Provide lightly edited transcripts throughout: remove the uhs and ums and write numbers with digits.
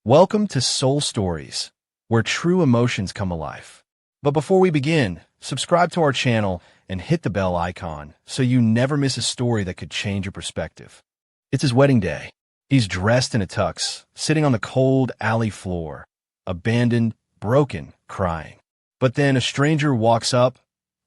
Welcome to Soul Stories, where true emotions come alive. But before we begin, subscribe to our channel and hit the bell icon so you never miss a story that could change your perspective. It's his wedding day. He's dressed in a tux, sitting on the cold alley floor, abandoned, broken, crying. But then a stranger walks up,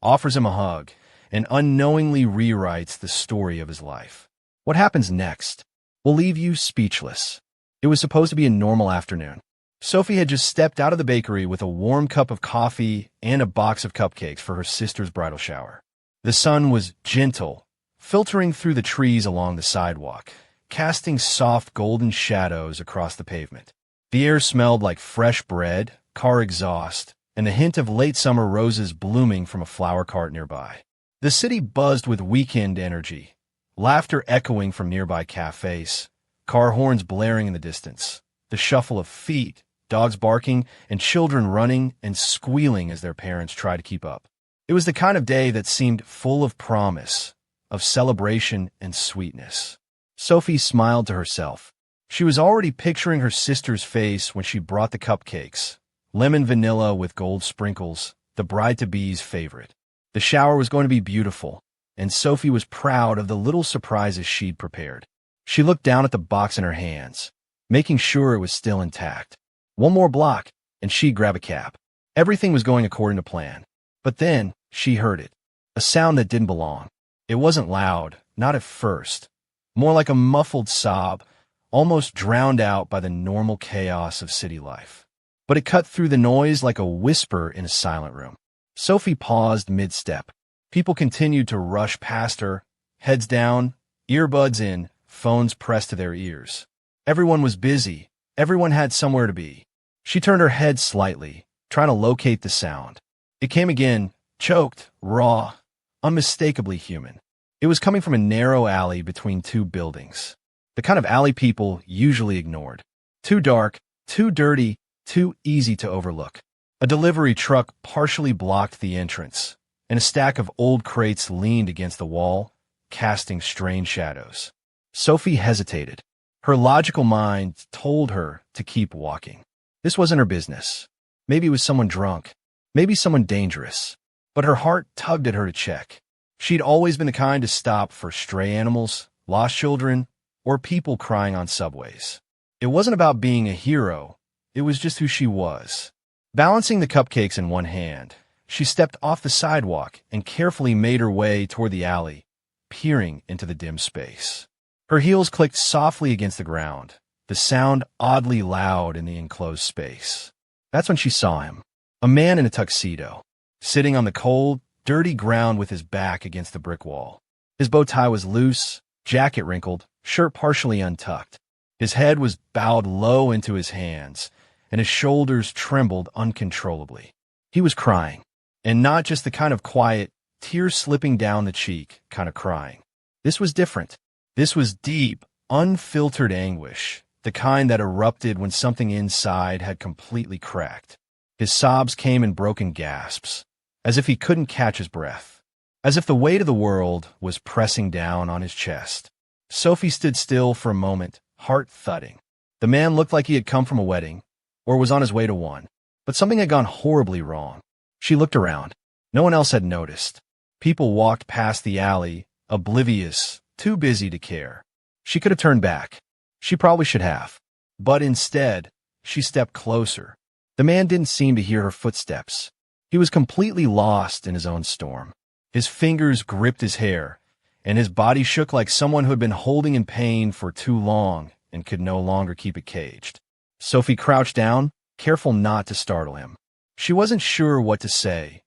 offers him a hug, and unknowingly rewrites the story of his life. What happens next will leave you speechless. It was supposed to be a normal afternoon. Sophie had just stepped out of the bakery with a warm cup of coffee and a box of cupcakes for her sister's bridal shower. The sun was gentle, filtering through the trees along the sidewalk, casting soft golden shadows across the pavement. The air smelled like fresh bread, car exhaust, and the hint of late summer roses blooming from a flower cart nearby. The city buzzed with weekend energy, laughter echoing from nearby cafes, car horns blaring in the distance, the shuffle of feet, dogs barking, and children running and squealing as their parents tried to keep up. It was the kind of day that seemed full of promise, of celebration and sweetness. Sophie smiled to herself. She was already picturing her sister's face when she brought the cupcakes, lemon vanilla with gold sprinkles, the bride-to-be's favorite. The shower was going to be beautiful, and Sophie was proud of the little surprises she'd prepared. She looked down at the box in her hands, making sure it was still intact. One more block, and she'd grab a cap. Everything was going according to plan. But then, she heard it. A sound that didn't belong. It wasn't loud, not at first. More like a muffled sob, almost drowned out by the normal chaos of city life. But it cut through the noise like a whisper in a silent room. Sophie paused mid-step. People continued to rush past her, heads down, earbuds in, phones pressed to their ears. Everyone was busy. Everyone had somewhere to be. She turned her head slightly, trying to locate the sound. It came again, choked, raw, unmistakably human. It was coming from a narrow alley between two buildings. The kind of alley people usually ignored. Too dark, too dirty, too easy to overlook. A delivery truck partially blocked the entrance, and a stack of old crates leaned against the wall, casting strange shadows. Sophie hesitated. Her logical mind told her to keep walking. This wasn't her business. Maybe it was someone drunk. Maybe someone dangerous. But her heart tugged at her to check. She'd always been the kind to stop for stray animals, lost children, or people crying on subways. It wasn't about being a hero. It was just who she was. Balancing the cupcakes in one hand, she stepped off the sidewalk and carefully made her way toward the alley, peering into the dim space. Her heels clicked softly against the ground, the sound oddly loud in the enclosed space. That's when she saw him, a man in a tuxedo, sitting on the cold, dirty ground with his back against the brick wall. His bow tie was loose, jacket wrinkled, shirt partially untucked. His head was bowed low into his hands, and his shoulders trembled uncontrollably. He was crying, and not just the kind of quiet, tears slipping down the cheek kind of crying. This was different. This was deep, unfiltered anguish, the kind that erupted when something inside had completely cracked. His sobs came in broken gasps, as if he couldn't catch his breath, as if the weight of the world was pressing down on his chest. Sophie stood still for a moment, heart thudding. The man looked like he had come from a wedding, or was on his way to one, but something had gone horribly wrong. She looked around. No one else had noticed. People walked past the alley, oblivious, too busy to care. She could have turned back. She probably should have. But instead, she stepped closer. The man didn't seem to hear her footsteps. He was completely lost in his own storm. His fingers gripped his hair, and his body shook like someone who had been holding in pain for too long and could no longer keep it caged. Sophie crouched down, careful not to startle him. She wasn't sure what to say.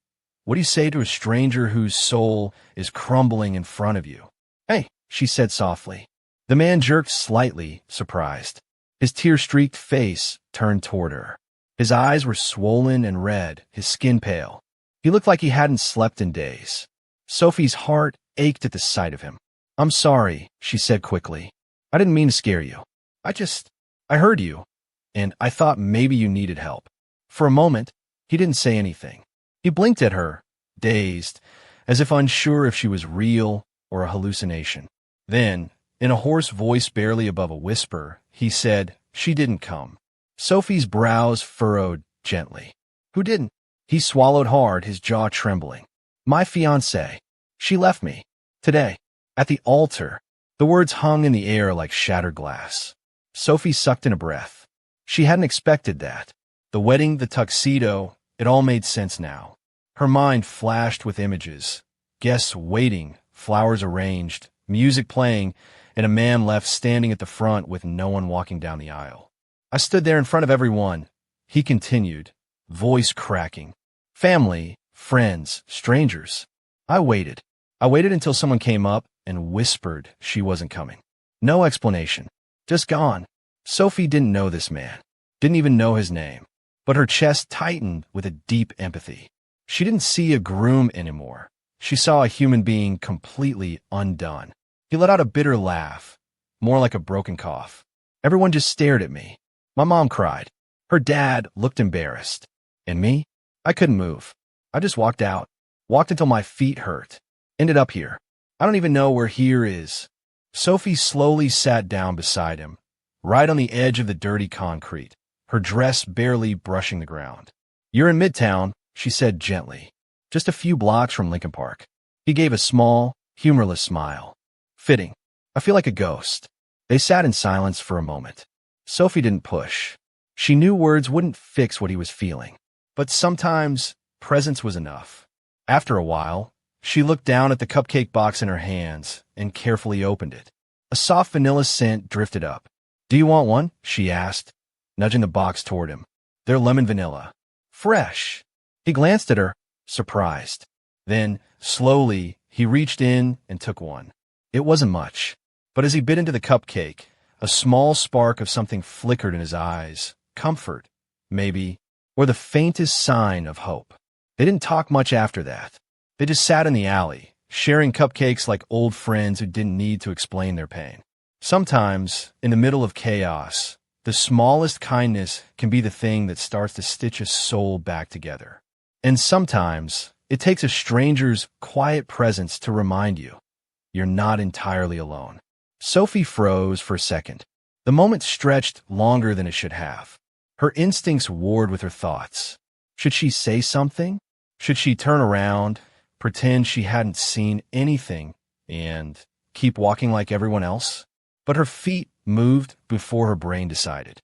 What do you say to a stranger whose soul is crumbling in front of you? "Hey," she said softly. The man jerked slightly, surprised. His tear-streaked face turned toward her. His eyes were swollen and red, his skin pale. He looked like he hadn't slept in days. Sophie's heart ached at the sight of him. "I'm sorry," she said quickly. "I didn't mean to scare you. I heard you, and I thought maybe you needed help." For a moment, he didn't say anything. He blinked at her, dazed, as if unsure if she was real or a hallucination. Then, in a hoarse voice barely above a whisper, he said, "She didn't come. Sophie's brows furrowed gently. Who didn't? He swallowed hard, his jaw trembling. My fiancée. She left me. Today. At the altar. The words hung in the air like shattered glass. Sophie sucked in a breath. She hadn't expected that. The wedding, the tuxedo, it all made sense now. Her mind flashed with images. Guests waiting, flowers arranged, music playing, and a man left standing at the front with no one walking down the aisle. I stood there in front of everyone. He continued, voice cracking. Family, friends, strangers. I waited. I waited until someone came up and whispered she wasn't coming. No explanation. Just gone. Sophie didn't know this man. Didn't even know his name. But her chest tightened with a deep empathy. She didn't see a groom anymore. She saw a human being completely undone. He let out a bitter laugh, more like a broken cough. Everyone just stared at me. My mom cried. Her dad looked embarrassed. And me? I couldn't move. I just walked out. Walked until my feet hurt. Ended up here. I don't even know where here is. Sophie slowly sat down beside him, right on the edge of the dirty concrete, her dress barely brushing the ground. You're in Midtown, she said gently, just a few blocks from Lincoln Park. He gave a small, humorless smile. Fitting. I feel like a ghost. They sat in silence for a moment. Sophie didn't push. She knew words wouldn't fix what he was feeling. But sometimes, presence was enough. After a while, she looked down at the cupcake box in her hands and carefully opened it. A soft vanilla scent drifted up. Do you want one? She asked, nudging the box toward him. They're lemon vanilla. Fresh. He glanced at her, surprised. Then, slowly, he reached in and took one. It wasn't much, but as he bit into the cupcake, a small spark of something flickered in his eyes. Comfort, maybe, or the faintest sign of hope. They didn't talk much after that. They just sat in the alley, sharing cupcakes like old friends who didn't need to explain their pain. Sometimes, in the middle of chaos, the smallest kindness can be the thing that starts to stitch a soul back together. And sometimes, it takes a stranger's quiet presence to remind you you're not entirely alone. Sophie froze for a second. The moment stretched longer than it should have. Her instincts warred with her thoughts. Should she say something? Should she turn around, pretend she hadn't seen anything, and keep walking like everyone else? But her feet moved before her brain decided.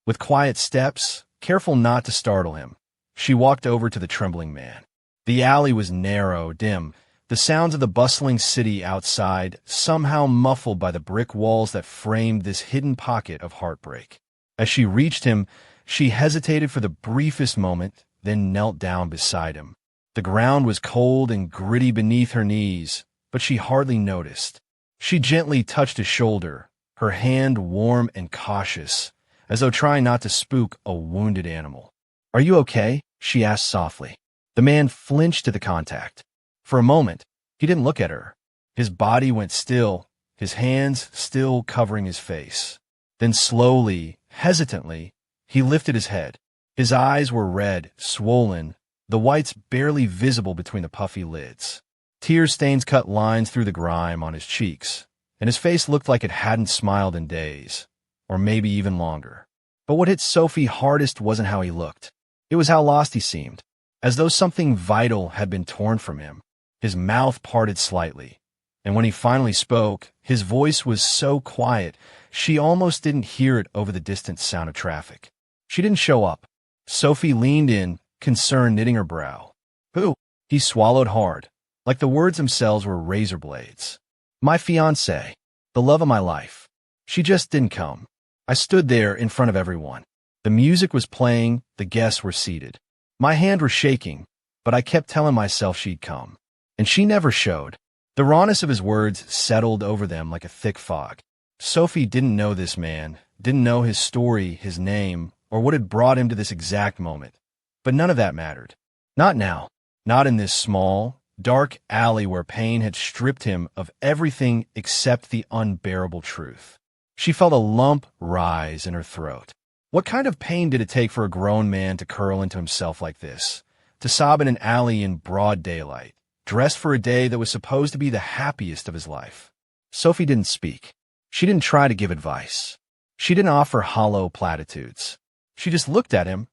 With quiet steps, careful not to startle him, she walked over to the trembling man. The alley was narrow, dim, the sounds of the bustling city outside somehow muffled by the brick walls that framed this hidden pocket of heartbreak. As she reached him, she hesitated for the briefest moment, then knelt down beside him. The ground was cold and gritty beneath her knees, but she hardly noticed. She gently touched his shoulder, her hand warm and cautious, as though trying not to spook a wounded animal. Are you okay? She asked softly. The man flinched to the contact. For a moment, he didn't look at her. His body went still, his hands still covering his face. Then slowly, hesitantly, he lifted his head. His eyes were red, swollen, the whites barely visible between the puffy lids. Tear stains cut lines through the grime on his cheeks, and his face looked like it hadn't smiled in days, or maybe even longer. But what hit Sophie hardest wasn't how he looked. It was how lost he seemed, as though something vital had been torn from him. His mouth parted slightly, and when he finally spoke, his voice was so quiet, she almost didn't hear it over the distant sound of traffic. She didn't show up. Sophie leaned in, concern knitting her brow. Who? He swallowed hard, like the words themselves were razor blades. My fiancée, the love of my life. She just didn't come. I stood there in front of everyone. The music was playing, the guests were seated. My hand was shaking, but I kept telling myself she'd come. And she never showed. The rawness of his words settled over them like a thick fog. Sophie didn't know this man, didn't know his story, his name, or what had brought him to this exact moment. But none of that mattered. Not now. Not in this small, dark alley where pain had stripped him of everything except the unbearable truth. She felt a lump rise in her throat. What kind of pain did it take for a grown man to curl into himself like this, to sob in an alley in broad daylight, dressed for a day that was supposed to be the happiest of his life? Sophie didn't speak. She didn't try to give advice. She didn't offer hollow platitudes. She just looked at him,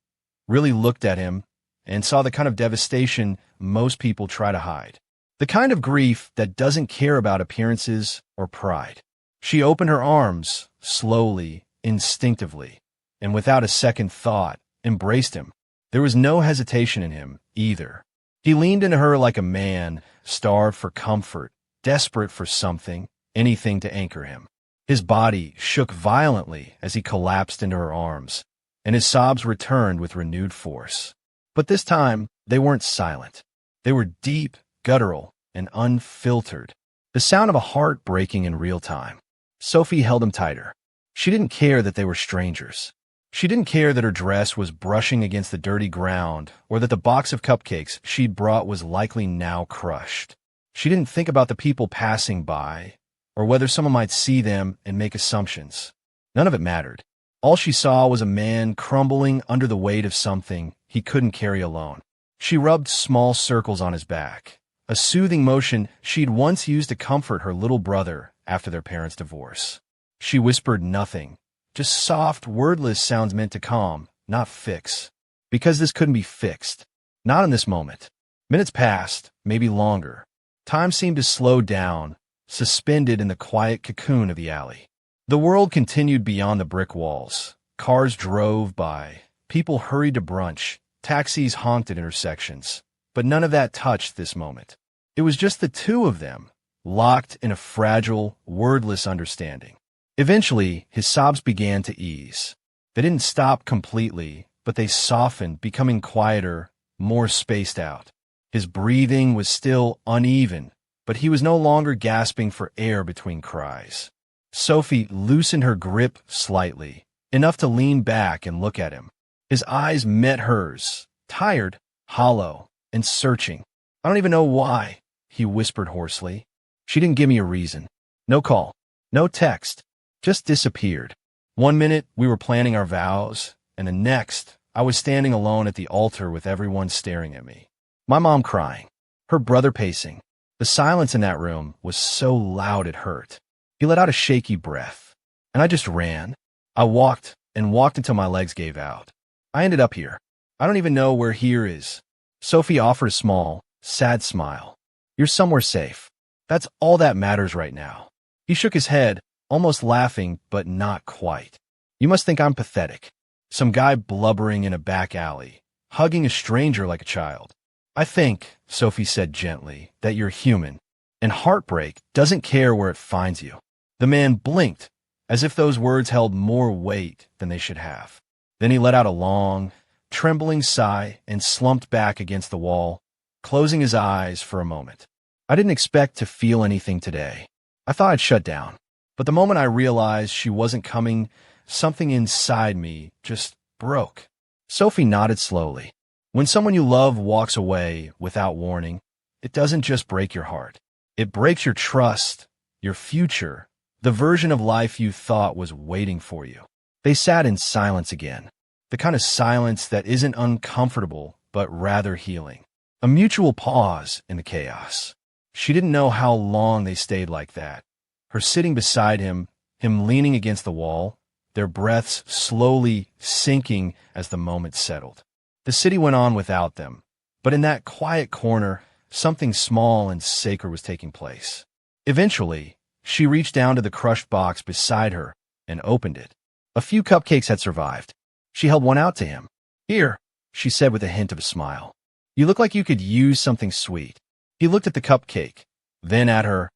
really looked at him, and saw the kind of devastation most people try to hide. The kind of grief that doesn't care about appearances or pride. She opened her arms, slowly, instinctively, and without a second thought, embraced him. There was no hesitation in him, either. He leaned into her like a man, starved for comfort, desperate for something, anything to anchor him. His body shook violently as he collapsed into her arms, and his sobs returned with renewed force. But this time, they weren't silent. They were deep, guttural, and unfiltered. The sound of a heart breaking in real time. Sophie held him tighter. She didn't care that they were strangers. She didn't care that her dress was brushing against the dirty ground or that the box of cupcakes she'd brought was likely now crushed. She didn't think about the people passing by or whether someone might see them and make assumptions. None of it mattered. All she saw was a man crumbling under the weight of something he couldn't carry alone. She rubbed small circles on his back, a soothing motion she'd once used to comfort her little brother after their parents' divorce. She whispered nothing, just soft, wordless sounds meant to calm, not fix. Because this couldn't be fixed. Not in this moment. Minutes passed, maybe longer. Time seemed to slow down, suspended in the quiet cocoon of the alley. The world continued beyond the brick walls. Cars drove by. People hurried to brunch. Taxis honked at intersections. But none of that touched this moment. It was just the two of them, locked in a fragile, wordless understanding. Eventually, his sobs began to ease. They didn't stop completely, but they softened, becoming quieter, more spaced out. His breathing was still uneven, but he was no longer gasping for air between cries. Sophie loosened her grip slightly, enough to lean back and look at him. His eyes met hers, tired, hollow, and searching. "I don't even know why," he whispered hoarsely. She didn't give me a reason. No call, no text, just disappeared. One minute we were planning our vows, and the next I was standing alone at the altar with everyone staring at me. My mom crying, her brother pacing. The silence in that room was so loud it hurt. He let out a shaky breath, and I just ran. I walked and walked until my legs gave out. I ended up here. I don't even know where here is. Sophie offered a small, sad smile. "You're somewhere safe. That's all that matters right now." He shook his head, almost laughing, but not quite. "You must think I'm pathetic. Some guy blubbering in a back alley, hugging a stranger like a child. I think," Sophie said gently, "that you're human, and heartbreak doesn't care where it finds you." The man blinked, as if those words held more weight than they should have. Then he let out a long, trembling sigh and slumped back against the wall, closing his eyes for a moment. I didn't expect to feel anything today. I thought I'd shut down. But the moment I realized she wasn't coming, something inside me just broke. Sophie nodded slowly. When someone you love walks away without warning, it doesn't just break your heart. It breaks your trust, your future, the version of life you thought was waiting for you. They sat in silence again, the kind of silence that isn't uncomfortable, but rather healing. A mutual pause in the chaos. She didn't know how long they stayed like that. Her sitting beside him leaning against the wall, their breaths slowly sinking as the moment settled. The city went on without them, but in that quiet corner, something small and sacred was taking place. Eventually, she reached down to the crushed box beside her and opened it. A few cupcakes had survived. She held one out to him. "Here," she said with a hint of a smile. "You look like you could use something sweet." He looked at the cupcake, then at her,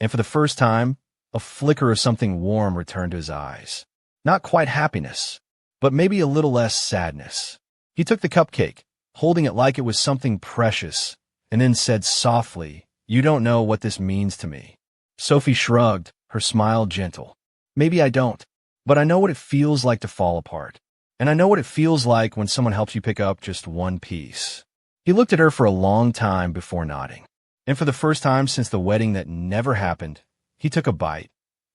and for the first time, a flicker of something warm returned to his eyes. Not quite happiness, but maybe a little less sadness. He took the cupcake, holding it like it was something precious, and then said softly, "You don't know what this means to me." Sophie shrugged, her smile gentle. "Maybe I don't, but I know what it feels like to fall apart. And I know what it feels like when someone helps you pick up just one piece." He looked at her for a long time before nodding. And for the first time since the wedding that never happened, he took a bite,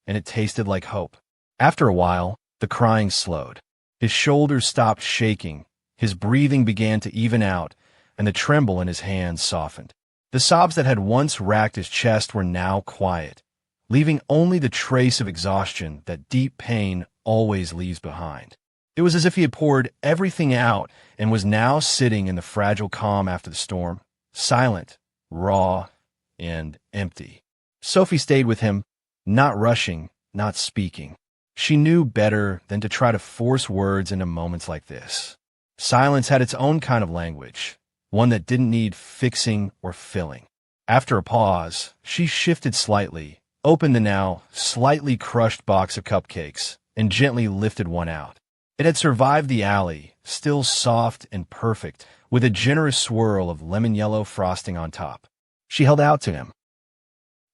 and it tasted like hope. After a while, the crying slowed. His shoulders stopped shaking, his breathing began to even out, and the tremble in his hands softened. The sobs that had once racked his chest were now quiet, leaving only the trace of exhaustion that deep pain always leaves behind. It was as if he had poured everything out and was now sitting in the fragile calm after the storm, silent, raw, and empty. Sophie stayed with him, not rushing, not speaking. She knew better than to try to force words into moments like this. Silence had its own kind of language, one that didn't need fixing or filling. After a pause, she shifted slightly, opened the now slightly crushed box of cupcakes, and gently lifted one out. It had survived the alley, still soft and perfect, with a generous swirl of lemon yellow frosting on top. She held out to him.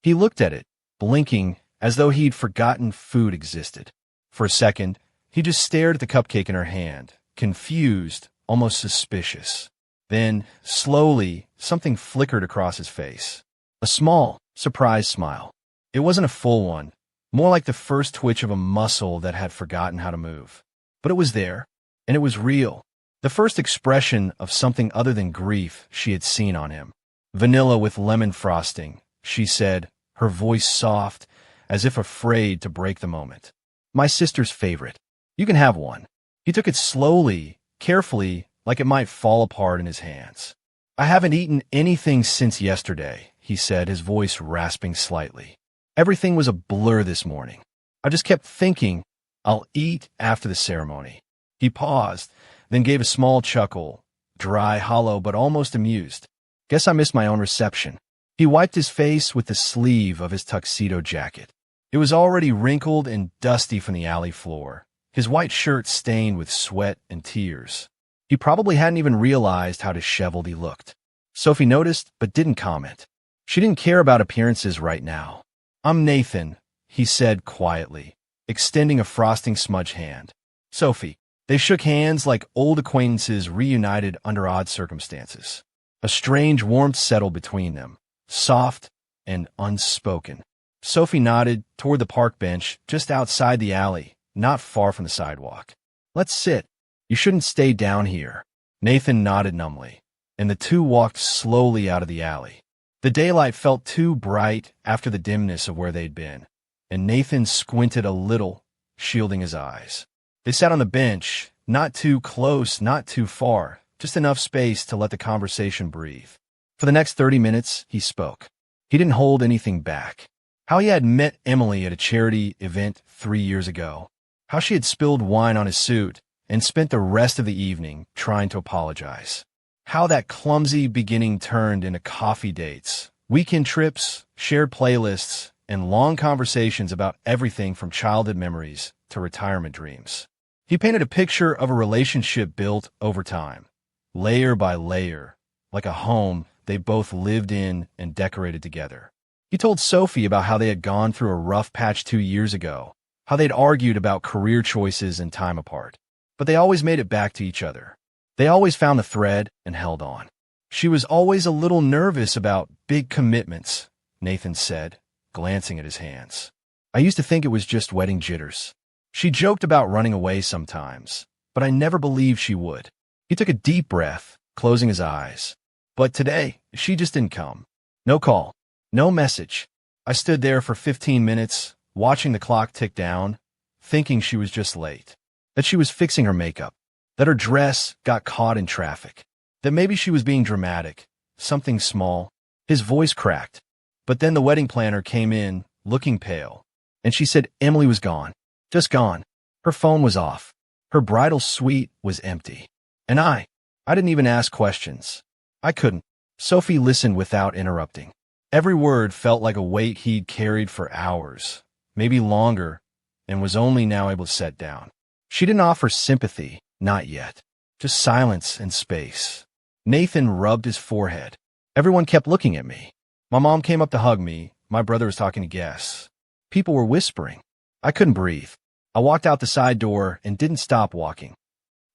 He looked at it, blinking as though he'd forgotten food existed. For a second, he just stared at the cupcake in her hand, confused, almost suspicious. Then, slowly, something flickered across his face. A small, surprised smile. It wasn't a full one, more like the first twitch of a muscle that had forgotten how to move. But it was there, and it was real. The first expression of something other than grief she had seen on him. Vanilla with lemon frosting, she said, her voice soft, as if afraid to break the moment. My sister's favorite. You can have one. He took it slowly, carefully, like it might fall apart in his hands. I haven't eaten anything since yesterday, he said, his voice rasping slightly. Everything was a blur this morning. I just kept thinking, I'll eat after the ceremony. He paused, then gave a small chuckle, dry, hollow, but almost amused. Guess I missed my own reception. He wiped his face with the sleeve of his tuxedo jacket. It was already wrinkled and dusty from the alley floor, his white shirt stained with sweat and tears. He probably hadn't even realized how disheveled he looked. Sophie noticed, but didn't comment. She didn't care about appearances right now. I'm Nathan, he said quietly, extending a frosting smudge hand. Sophie. They shook hands like old acquaintances reunited under odd circumstances. A strange warmth settled between them, soft and unspoken. Sophie nodded toward the park bench just outside the alley, not far from the sidewalk. Let's sit. You shouldn't stay down here. Nathan nodded numbly, and the two walked slowly out of the alley. The daylight felt too bright after the dimness of where they'd been, and Nathan squinted a little, shielding his eyes. They sat on the bench, not too close, not too far, just enough space to let the conversation breathe. For the next 30 minutes, he spoke. He didn't hold anything back. How he had met Emily at a charity event 3 years ago. How she had spilled wine on his suit and spent the rest of the evening trying to apologize. How that clumsy beginning turned into coffee dates, weekend trips, shared playlists, and long conversations about everything from childhood memories to retirement dreams. He painted a picture of a relationship built over time, layer by layer, like a home they both lived in and decorated together. He told Sophie about how they had gone through a rough patch 2 years ago, how they'd argued about career choices and time apart. But they always made it back to each other. They always found the thread and held on. She was always a little nervous about big commitments, Nathan said, glancing at his hands. I used to think it was just wedding jitters. She joked about running away sometimes, but I never believed she would. He took a deep breath, closing his eyes. But today, she just didn't come. No call. No message. I stood there for 15 minutes, watching the clock tick down, thinking she was just late, that she was fixing her makeup, that her dress got caught in traffic, that maybe she was being dramatic, something small. His voice cracked. But then the wedding planner came in, looking pale, and she said Emily was gone, just gone. Her phone was off. Her bridal suite was empty. And I didn't even ask questions. I couldn't. Sophie listened without interrupting. Every word felt like a weight he'd carried for hours, maybe longer, and was only now able to set down. She didn't offer sympathy, not yet. Just silence and space. Nathan rubbed his forehead. Everyone kept looking at me. My mom came up to hug me. My brother was talking to guests. People were whispering. I couldn't breathe. I walked out the side door and didn't stop walking.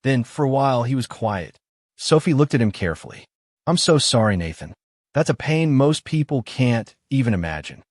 Then, for a while, he was quiet. Sophie looked at him carefully. I'm so sorry, Nathan. That's a pain most people can't even imagine.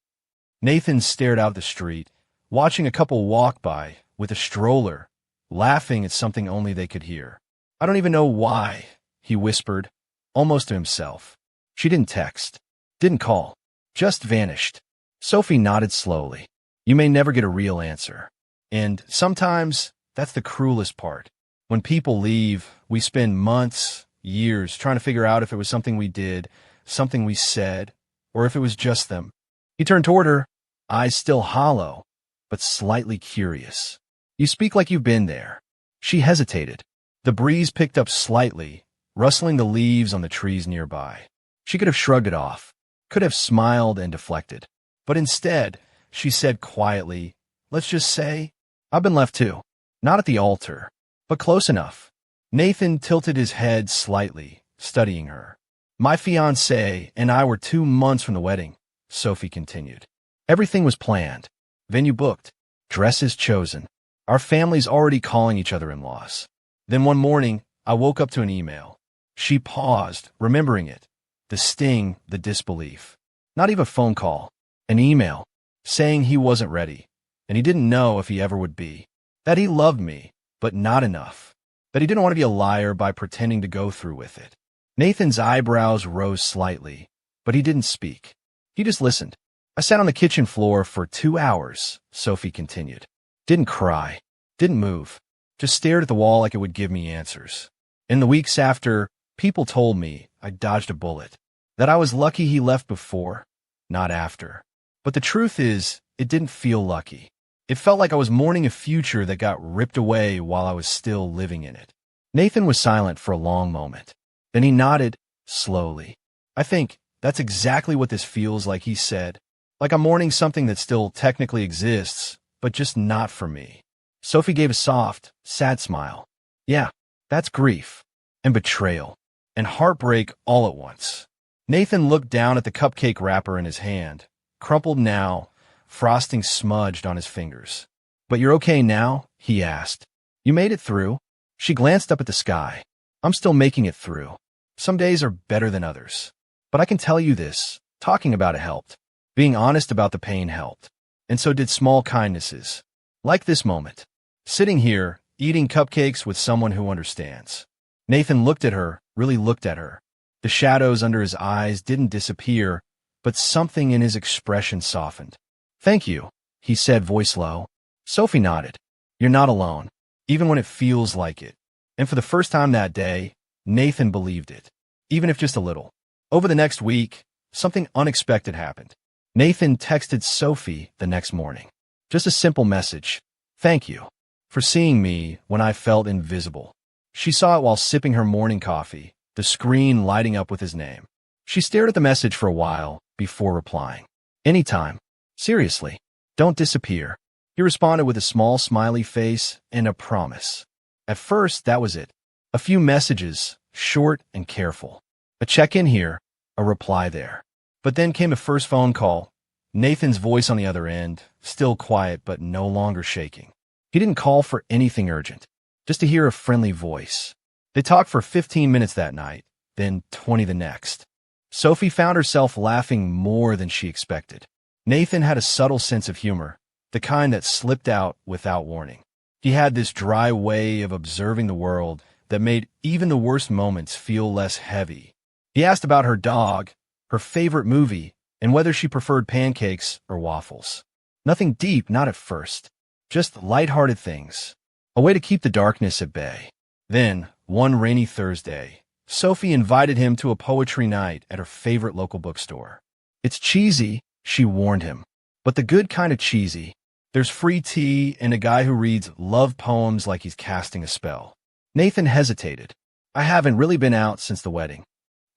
Nathan stared out the street, watching a couple walk by with a stroller, laughing at something only they could hear. I don't even know why, he whispered, almost to himself. She didn't text, didn't call, just vanished. Sophie nodded slowly. You may never get a real answer. And sometimes that's the cruelest part. When people leave, we spend months, years trying to figure out if it was something we did, something we said, or if it was just them. He turned toward her, eyes still hollow, but slightly curious. You speak like you've been there. She hesitated. The breeze picked up slightly, rustling the leaves on the trees nearby. She could have shrugged it off, could have smiled and deflected. But instead, she said quietly, let's just say, I've been left too. Not at the altar, but close enough. Nathan tilted his head slightly, studying her. My fiancé and I were 2 months from the wedding, Sophie continued. Everything was planned. Venue booked. Dresses chosen. Our families already calling each other in-laws. Then one morning, I woke up to an email. She paused, remembering it. The sting, the disbelief. Not even a phone call. An email, saying he wasn't ready, and he didn't know if he ever would be. That he loved me, but not enough. That he didn't want to be a liar by pretending to go through with it. Nathan's eyebrows rose slightly, but he didn't speak. He just listened. I sat on the kitchen floor for 2 hours, Sophie continued. Didn't cry. Didn't move. Just stared at the wall like it would give me answers. In the weeks after, people told me I dodged a bullet. That I was lucky he left before, not after. But the truth is, it didn't feel lucky. It felt like I was mourning a future that got ripped away while I was still living in it. Nathan was silent for a long moment. Then he nodded, slowly. I think that's exactly what this feels like, he said. Like I'm mourning something that still technically exists, but just not for me. Sophie gave a soft, sad smile. Yeah, that's grief, and betrayal, and heartbreak all at once. Nathan looked down at the cupcake wrapper in his hand, crumpled now, frosting smudged on his fingers. But you're okay now? He asked. You made it through? She glanced up at the sky. I'm still making it through. Some days are better than others. But I can tell you this, talking about it helped. Being honest about the pain helped. And so did small kindnesses. Like this moment. Sitting here, eating cupcakes with someone who understands. Nathan looked at her, really looked at her. The shadows under his eyes didn't disappear, but something in his expression softened. Thank you, he said, voice low. Sophie nodded. You're not alone, even when it feels like it. And for the first time that day, Nathan believed it, even if just a little. Over the next week, something unexpected happened. Nathan texted Sophie the next morning. Just a simple message. Thank you for seeing me when I felt invisible. She saw it while sipping her morning coffee, the screen lighting up with his name. She stared at the message for a while before replying. Anytime. Seriously. Don't disappear. He responded with a small smiley face and a promise. At first, that was it. A few messages, short and careful. A check-in here, a reply there. But then came a first phone call. Nathan's voice on the other end, still quiet but no longer shaking. He didn't call for anything urgent, just to hear a friendly voice. They talked for 15 minutes that night, then 20 the next. Sophie found herself laughing more than she expected. Nathan had a subtle sense of humor, the kind that slipped out without warning. He had this dry way of observing the world that made even the worst moments feel less heavy. He asked about her dog, her favorite movie, and whether she preferred pancakes or waffles. Nothing deep, not at first. Just light-hearted things. A way to keep the darkness at bay. Then, one rainy Thursday, Sophie invited him to a poetry night at her favorite local bookstore. It's cheesy, she warned him, but the good kind of cheesy. There's free tea and a guy who reads love poems like he's casting a spell. Nathan hesitated. I haven't really been out since the wedding.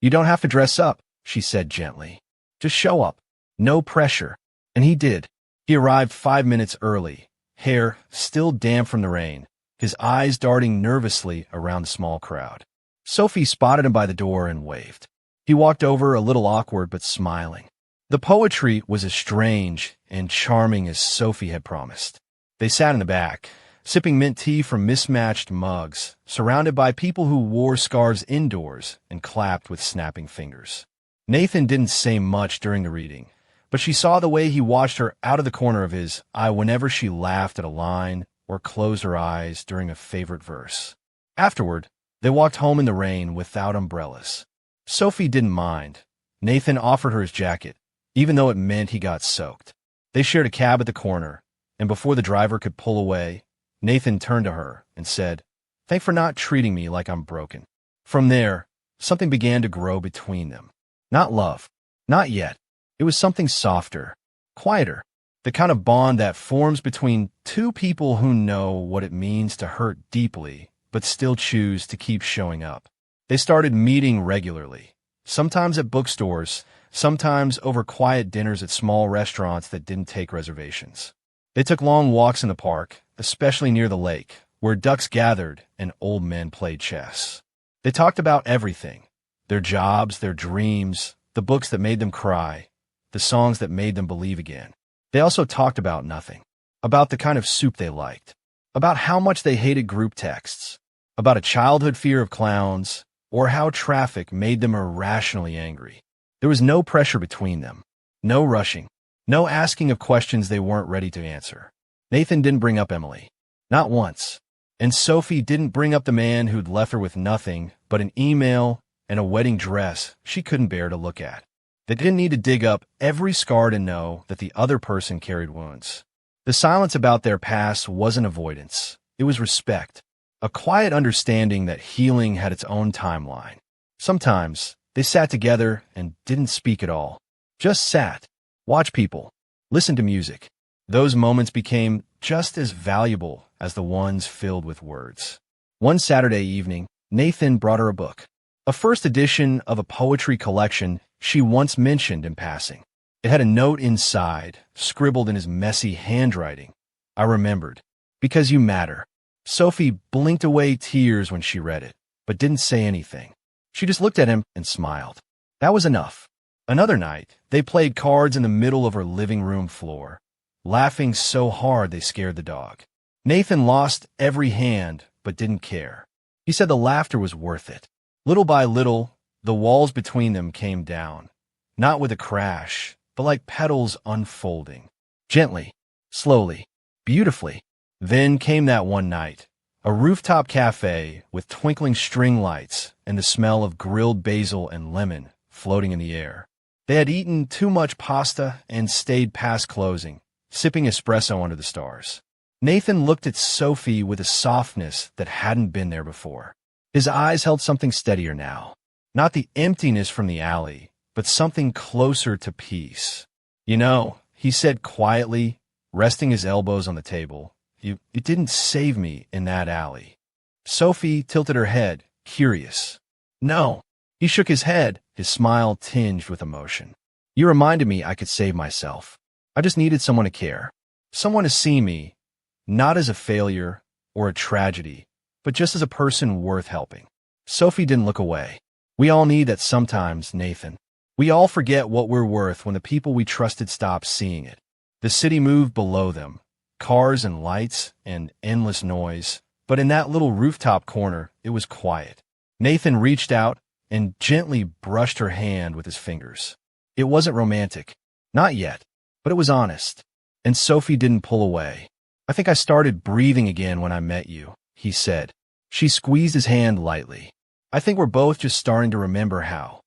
You don't have to dress up, she said gently. Just show up. No pressure. And he did. He arrived 5 minutes early, hair still damp from the rain, his eyes darting nervously around the small crowd. Sophie spotted him by the door and waved. He walked over, a little awkward but smiling. The poetry was as strange and charming as Sophie had promised. They sat in the back, sipping mint tea from mismatched mugs, surrounded by people who wore scarves indoors and clapped with snapping fingers. Nathan didn't say much during the reading, but she saw the way he watched her out of the corner of his eye whenever she laughed at a line or closed her eyes during a favorite verse. Afterward, they walked home in the rain without umbrellas. Sophie didn't mind. Nathan offered her his jacket, even though it meant he got soaked. They shared a cab at the corner, and before the driver could pull away, Nathan turned to her and said, Thanks for not treating me like I'm broken." From there, something began to grow between them. Not love. Not yet. It was something softer, quieter. The kind of bond that forms between two people who know what it means to hurt deeply, but still choose to keep showing up. They started meeting regularly, sometimes at bookstores, sometimes over quiet dinners at small restaurants that didn't take reservations. They took long walks in the park, especially near the lake, where ducks gathered and old men played chess. They talked about everything: their jobs, their dreams, the books that made them cry, the songs that made them believe again. They also talked about nothing, about the kind of soup they liked, about how much they hated group texts, about a childhood fear of clowns, or how traffic made them irrationally angry. There was no pressure between them, no rushing, no asking of questions they weren't ready to answer. Nathan didn't bring up Emily, not once, and Sophie didn't bring up the man who'd left her with nothing but an email and a wedding dress she couldn't bear to look at. They didn't need to dig up every scar to know that the other person carried wounds. The silence about their past wasn't avoidance. It was respect, a quiet understanding that healing had its own timeline. Sometimes they sat together and didn't speak at all. Just sat, watched people, listened to music. Those moments became just as valuable as the ones filled with words. One Saturday evening, Nathan brought her a book, a first edition of a poetry collection she once mentioned in passing. It had a note inside, scribbled in his messy handwriting. "I remembered. Because you matter." Sophie blinked away tears when she read it, but didn't say anything. She just looked at him and smiled. That was enough. Another night, they played cards in the middle of her living room floor, laughing so hard they scared the dog. Nathan lost every hand, but didn't care. He said the laughter was worth it. Little by little, the walls between them came down, not with a crash, but like petals unfolding. Gently, slowly, beautifully. Then came that one night, a rooftop cafe with twinkling string lights and the smell of grilled basil and lemon floating in the air. They had eaten too much pasta and stayed past closing, sipping espresso under the stars. Nathan looked at Sophie with a softness that hadn't been there before. His eyes held something steadier now. Not the emptiness from the alley, but something closer to peace. "You know," he said quietly, resting his elbows on the table, you didn't save me in that alley." Sophie tilted her head, curious. "No." He shook his head, his smile tinged with emotion. "You reminded me I could save myself. I just needed someone to care. Someone to see me, not as a failure or a tragedy, but just as a person worth helping." Sophie didn't look away. "We all need that sometimes, Nathan. We all forget what we're worth when the people we trusted stop seeing it." The city moved below them, cars and lights and endless noise, but in that little rooftop corner, it was quiet. Nathan reached out and gently brushed her hand with his fingers. It wasn't romantic, not yet, but it was honest. And Sophie didn't pull away. "I think I started breathing again when I met you," he said. She squeezed his hand lightly. "I think we're both just starting to remember how."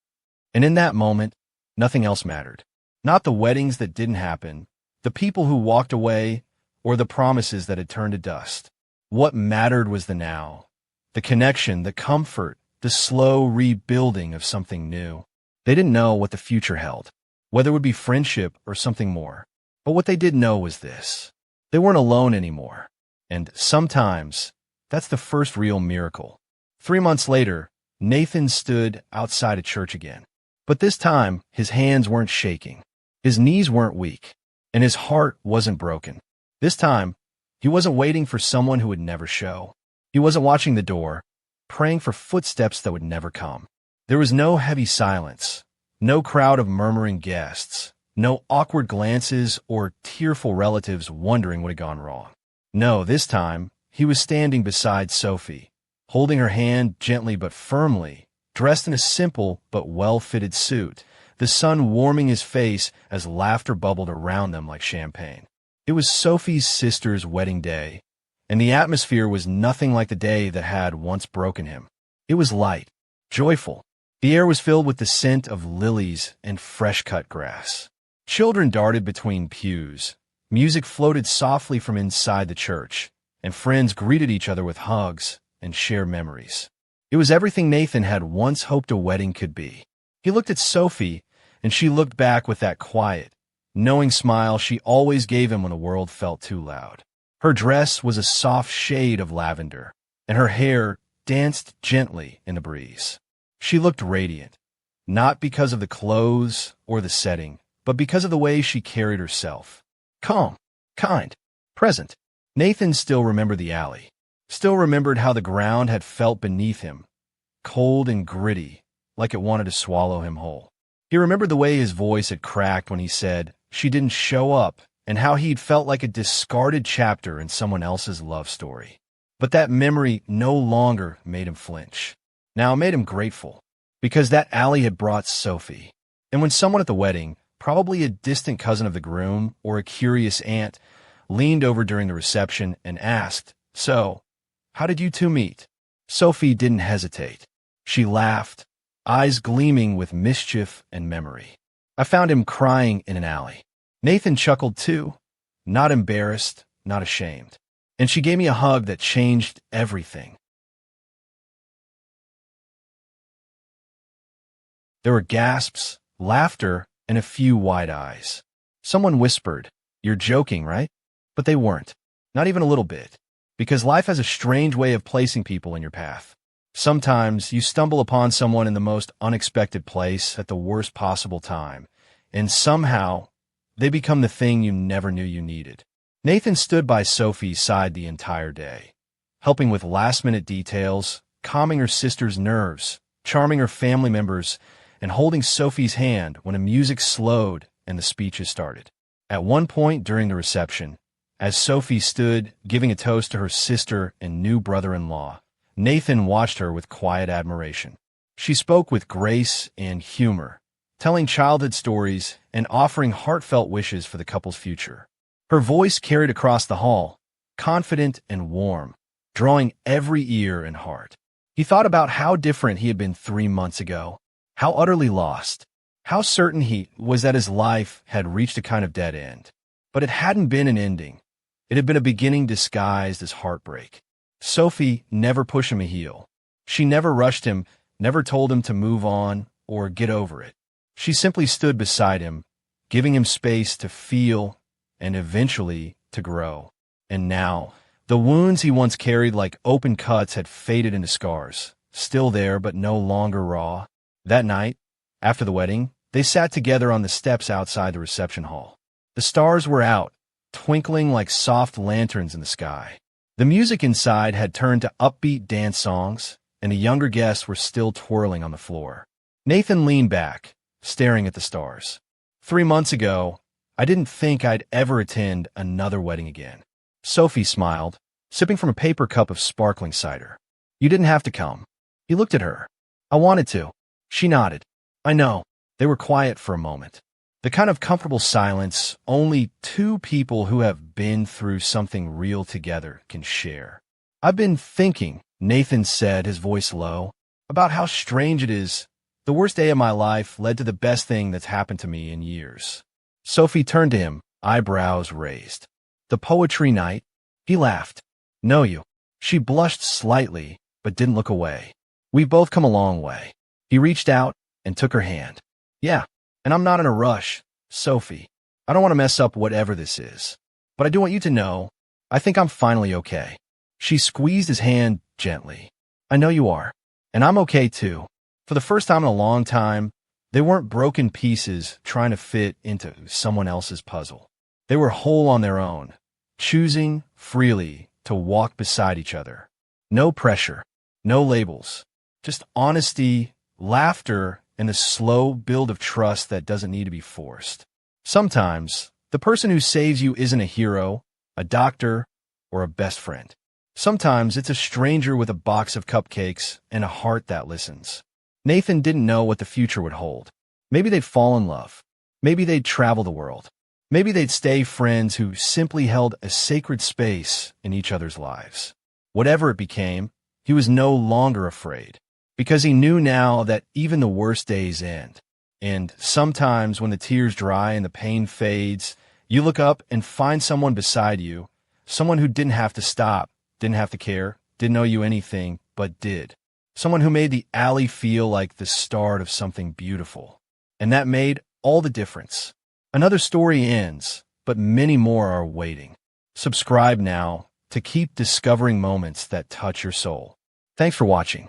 And in that moment, nothing else mattered. Not the weddings that didn't happen, the people who walked away, or the promises that had turned to dust. What mattered was the now, the connection, the comfort, the slow rebuilding of something new. They didn't know what the future held, whether it would be friendship or something more. But what they did know was this: they weren't alone anymore. And sometimes, that's the first real miracle. 3 months later, Nathan stood outside a church again. But this time, his hands weren't shaking. His knees weren't weak. And his heart wasn't broken. This time, he wasn't waiting for someone who would never show. He wasn't watching the door, praying for footsteps that would never come. There was no heavy silence, no crowd of murmuring guests, no awkward glances or tearful relatives wondering what had gone wrong. No, this time, he was standing beside Sophie, holding her hand gently but firmly, dressed in a simple but well-fitted suit, the sun warming his face as laughter bubbled around them like champagne. It was Sophie's sister's wedding day, and the atmosphere was nothing like the day that had once broken him. It was light, joyful. The air was filled with the scent of lilies and fresh-cut grass. Children darted between pews. Music floated softly from inside the church, and friends greeted each other with hugs and share memories. It was everything Nathan had once hoped a wedding could be. He looked at Sophie, and she looked back with that quiet, knowing smile she always gave him when the world felt too loud. Her dress was a soft shade of lavender, and her hair danced gently in the breeze. She looked radiant, not because of the clothes or the setting, but because of the way she carried herself. Calm, kind, present. Nathan still remembered the alley, still remembered how the ground had felt beneath him, cold and gritty, like it wanted to swallow him whole. He remembered the way his voice had cracked when he said she didn't show up, and how he'd felt like a discarded chapter in someone else's love story. But that memory no longer made him flinch. Now it made him grateful, because that alley had brought Sophie. And when someone at the wedding, probably a distant cousin of the groom or a curious aunt, leaned over during the reception and asked, "So, how did you two meet?" Sophie didn't hesitate. She laughed, eyes gleaming with mischief and memory. "I found him crying in an alley." Nathan chuckled too, not embarrassed, not ashamed. And she gave me a hug that changed everything. There were gasps, laughter, and a few wide eyes. Someone whispered, "You're joking, right?" But they weren't. Not even a little bit. Because life has a strange way of placing people in your path. Sometimes you stumble upon someone in the most unexpected place at the worst possible time, and somehow they become the thing you never knew you needed. Nathan stood by Sophie's side the entire day, helping with last-minute details, calming her sister's nerves, charming her family members, and holding Sophie's hand when the music slowed and the speeches started. At one point during the reception, as Sophie stood giving a toast to her sister and new brother-in-law, Nathan watched her with quiet admiration. She spoke with grace and humor, telling childhood stories and offering heartfelt wishes for the couple's future. Her voice carried across the hall, confident and warm, drawing every ear and heart. He thought about how different he had been 3 months ago, how utterly lost, how certain he was that his life had reached a kind of dead end. But it hadn't been an ending. It had been a beginning disguised as heartbreak. Sophie never pushed him a heel. She never rushed him, never told him to move on or get over it. She simply stood beside him, giving him space to feel and eventually to grow. And now, the wounds he once carried like open cuts had faded into scars, still there but no longer raw. That night, after the wedding, they sat together on the steps outside the reception hall. The stars were out, twinkling like soft lanterns in the sky. The music inside had turned to upbeat dance songs, and the younger guests were still twirling on the floor. Nathan leaned back, staring at the stars. 3 months ago, I didn't think I'd ever attend another wedding again. Sophie smiled, sipping from a paper cup of sparkling cider. "You didn't have to come." He looked at her. "I wanted to." She nodded. "I know." They were quiet for a moment. The kind of comfortable silence only two people who have been through something real together can share. "I've been thinking," Nathan said, his voice low, "about how strange it is. The worst day of my life led to the best thing that's happened to me in years." Sophie turned to him, eyebrows raised. "The poetry night?" He laughed. "Know you." She blushed slightly, but didn't look away. "We've both come a long way." He reached out and took her hand. "Yeah, and I'm not in a rush, Sophie. I don't want to mess up whatever this is. But I do want you to know, I think I'm finally okay." She squeezed his hand gently. "I know you are. And I'm okay too." For the first time in a long time, they weren't broken pieces trying to fit into someone else's puzzle. They were whole on their own, choosing freely to walk beside each other. No pressure, no labels, just honesty, laughter, and the slow build of trust that doesn't need to be forced. Sometimes, the person who saves you isn't a hero, a doctor, or a best friend. Sometimes it's a stranger with a box of cupcakes and a heart that listens. Nathan didn't know what the future would hold. Maybe they'd fall in love. Maybe they'd travel the world. Maybe they'd stay friends who simply held a sacred space in each other's lives. Whatever it became, he was no longer afraid, because he knew now that even the worst days end. And sometimes when the tears dry and the pain fades, you look up and find someone beside you, someone who didn't have to stop, didn't have to care, didn't owe you anything, but did. Someone who made the alley feel like the start of something beautiful. And that made all the difference. Another story ends, but many more are waiting. Subscribe now to keep discovering moments that touch your soul. Thanks for watching.